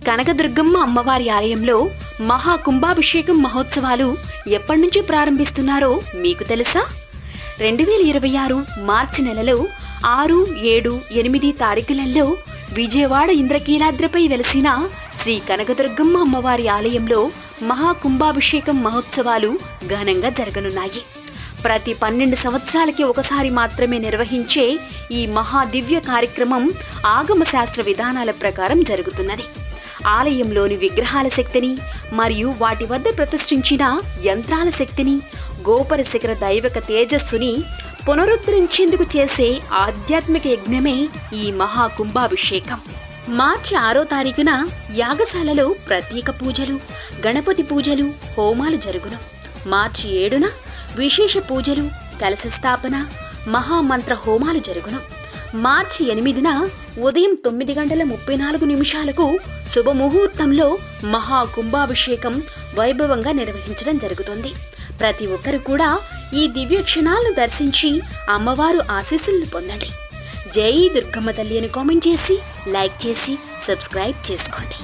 కనకదుర్గమ్మ అమ్మవారి ఆలయంలో మహాకుంభాభిషేకం మహోత్సవాలు ఎప్పటి నుంచి ప్రారంభిస్తున్నారో మీకు తెలుసా? 2026 మార్చి నెలలో 6, 7, 8 తారీఖులలో విజయవాడ ఇంద్రకీలాద్రిపై వెలసిన శ్రీ కనకదుర్గమ్మ అమ్మవారి ఆలయంలో మహాకుంభాభిషేకం మహోత్సవాలు ఘనంగా జరగనున్నాయి. ప్రతి 12 సంవత్సరాలకి ఒకసారి మాత్రమే నిర్వహించే ఈ మహాదివ్య కార్యక్రమం ఆగమ శాస్త్ర విధానాల ప్రకారం జరుగుతున్నది. ఆలయంలోని విగ్రహాల శక్తిని మరియు వాటి వద్ద ప్రతిష్ఠించిన యంత్రాల శక్తిని, గోపుర శిఖర దైవక తేజస్సుని పునరుద్ధరించేందుకు చేసే ఆధ్యాత్మిక యజ్ఞమే ఈ మహాకుంభాభిషేకం. మార్చి 6వ తారీఖున యాగశాలలో ప్రత్యేక పూజలు, గణపతి పూజలు, హోమాలు జరుగును. మార్చి 7న విశేష పూజలు, కలశ స్థాపన, మహామంత్ర హోమాలు జరుగును. మార్చి 8న ఉదయం 9:34 శుభముహూర్తంలో మహాకుంభాభిషేకం వైభవంగా నిర్వహించడం జరుగుతుంది. ప్రతి ఒక్కరు కూడా ఈ దివ్య క్షణాలను దర్శించి అమ్మవారు ఆశీస్సులను పొందండి. జై దుర్గమ్మ తల్లి అని కామెంట్ చేసి, లైక్ చేసి, సబ్స్క్రైబ్ చేసుకోండి.